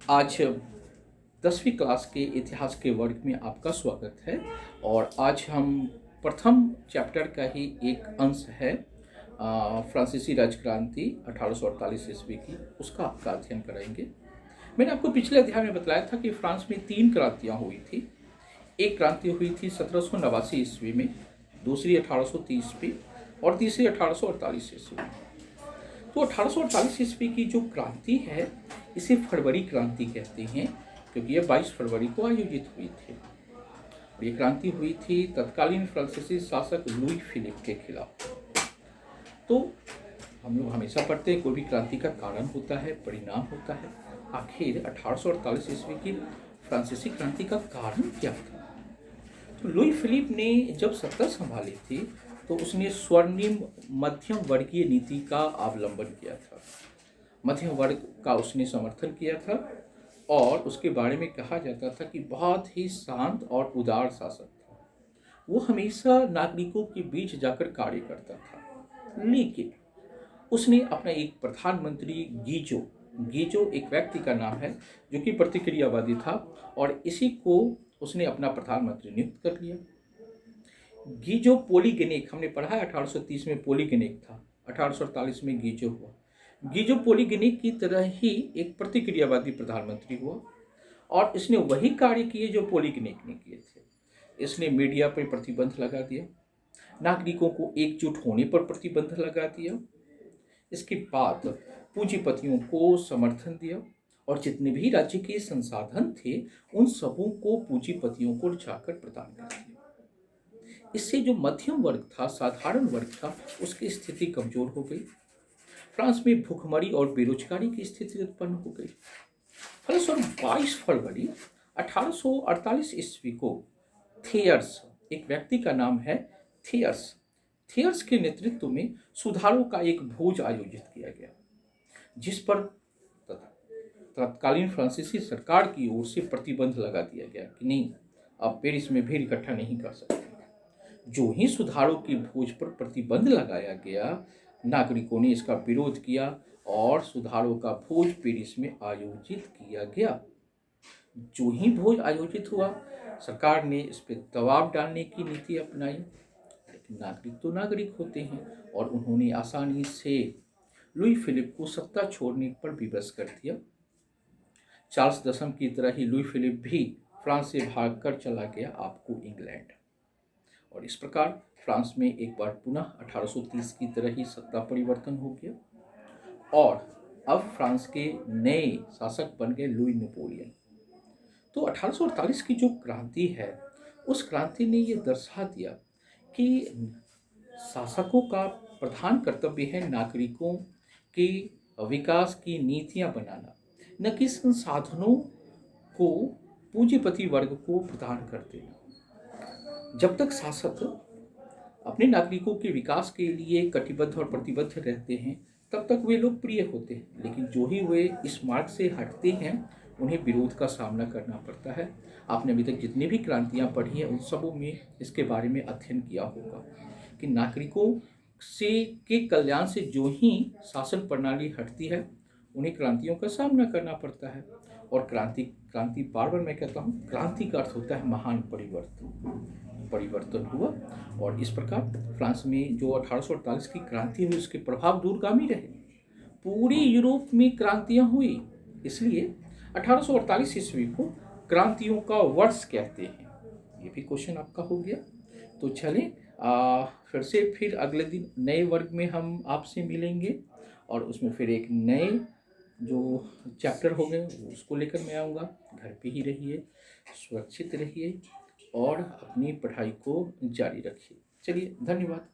आज 10वीं क्लास के इतिहास के वर्ग में आपका स्वागत है। और आज हम प्रथम चैप्टर का ही एक अंश है, फ्रांसीसी राजक्रांति 1848 ईस्वी की, उसका आपका अध्ययन कराएंगे। मैंने आपको पिछले अध्याय में बताया था कि फ्रांस में 3 क्रांतियाँ हुई थी। एक क्रांति हुई थी 1789 ईस्वी में, दूसरी 1830 में और तीसरी 1848 ईस्वी में। तो 1848 ईस्वी की जो क्रांति है इसे फरवरी क्रांति कहते हैं, क्योंकि यह 22 फरवरी को आयोजित हुई थी। और ये क्रांति हुई थी तत्कालीन फ्रांसीसी शासक लुई फिलिप के खिलाफ। तो हम लोग हमेशा पढ़ते हैं कोई भी क्रांति का कारण होता है, परिणाम होता है। आखिर 1848 ईस्वी की फ्रांसीसी क्रांति का कारण क्या था? तो लुई फिलिप ने जब सत्ता संभाली थी तो उसने स्वर्णिम मध्यम वर्गीय नीति का अवलंबन किया था। मध्यम वर्ग का उसने समर्थन किया था और उसके बारे में कहा जाता था कि बहुत ही शांत और उदार शासक था। वो हमेशा नागरिकों के बीच जाकर कार्य करता था। लेकिन उसने अपना एक प्रधानमंत्री गीजो एक व्यक्ति का नाम है जो कि प्रतिक्रियावादी था, और इसी को उसने अपना प्रधानमंत्री नियुक्त कर लिया। गीजो पोलीगेनिक, हमने पढ़ा है 1830 में पोलीगेनिक था, 1848 में गीजो हुआ। गीजो पोलीगेनिक की तरह ही एक प्रतिक्रियावादी प्रधानमंत्री हुआ और इसने वही कार्य किए जो पोलीगेनिक ने किए थे। इसने मीडिया पर प्रतिबंध लगा दिया, नागरिकों को एकजुट होने पर प्रतिबंध लगा दिया। इसके बाद पूंजीपतियों को समर्थन दिया और जितने भी राज्य के संसाधन थे उन सबों को पूंजीपतियों को जाकर प्रदान कर दिया। इससे जो मध्यम वर्ग था, साधारण वर्ग था, उसकी स्थिति कमजोर हो गई। फ्रांस में भूखमरी और बेरोजगारी की स्थिति उत्पन्न हो गई। फलस्वरूप 22 फरवरी 1848 ईस्वी को थियर्स, एक व्यक्ति का नाम है थियर्स के नेतृत्व में सुधारों का एक भोज आयोजित किया गया, जिस पर तत्कालीन फ्रांसीसी सरकार की ओर से प्रतिबंध लगा दिया गया कि नहीं, आप पेरिस में भीड़ इकट्ठा नहीं कर सकते। जो ही सुधारों की भोज पर प्रतिबंध लगाया गया, नागरिकों ने इसका विरोध किया और सुधारों का भोज पेरिस में आयोजित किया गया। जो ही भोज आयोजित हुआ, सरकार ने इस पर दबाव डालने की नीति अपनाई। लेकिन नागरिक तो नागरिक होते हैं और उन्होंने आसानी से लुई फिलिप को सत्ता छोड़ने पर विवश कर दिया। चार्ल्स दशम की तरह ही लुई फिलिप भी फ्रांस से भागकर चला गया आपको इंग्लैंड। और इस प्रकार फ्रांस में एक बार पुनः 1830 की तरह ही सत्ता परिवर्तन हो गया और अब फ्रांस के नए शासक बन गए लुई नेपोलियन। तो 1848 की जो क्रांति है, उस क्रांति ने ये दर्शा दिया कि शासकों का प्रधान कर्तव्य है नागरिकों के विकास की नीतियां बनाना, न कि संसाधनों को पूंजीपति वर्ग को प्रदान कर देना। जब तक शासक अपने नागरिकों के विकास के लिए कटिबद्ध और प्रतिबद्ध रहते हैं तब तक वे लोकप्रिय होते हैं, लेकिन जो ही वे इस मार्ग से हटते हैं उन्हें विरोध का सामना करना पड़ता है। आपने अभी तक जितनी भी क्रांतियां पढ़ी हैं उन सबों में इसके बारे में अध्ययन किया होगा कि नागरिकों से के कल्याण से जो ही शासन प्रणाली हटती है उन्हें क्रांतियों का सामना करना पड़ता है। और क्रांति बार बार मैं कहता हूँ, क्रांति का अर्थ होता है महान परिवर्तन हुआ। और इस प्रकार फ्रांस में जो 1848 की क्रांति हुई उसके प्रभाव दूरगामी रहे। पूरे यूरोप में क्रांतियां हुई, इसलिए 1848 ईस्वी को क्रांतियों का वर्ष कहते हैं। ये भी क्वेश्चन आपका हो गया। तो चलें, फिर अगले दिन नए वर्ग में हम आपसे मिलेंगे और उसमें फिर एक नए जो चैप्टर हो गए उसको लेकर मैं आऊँगा। घर पे ही रहिए, सुरक्षित रहिए और अपनी पढ़ाई को जारी रखिए। चलिए, धन्यवाद।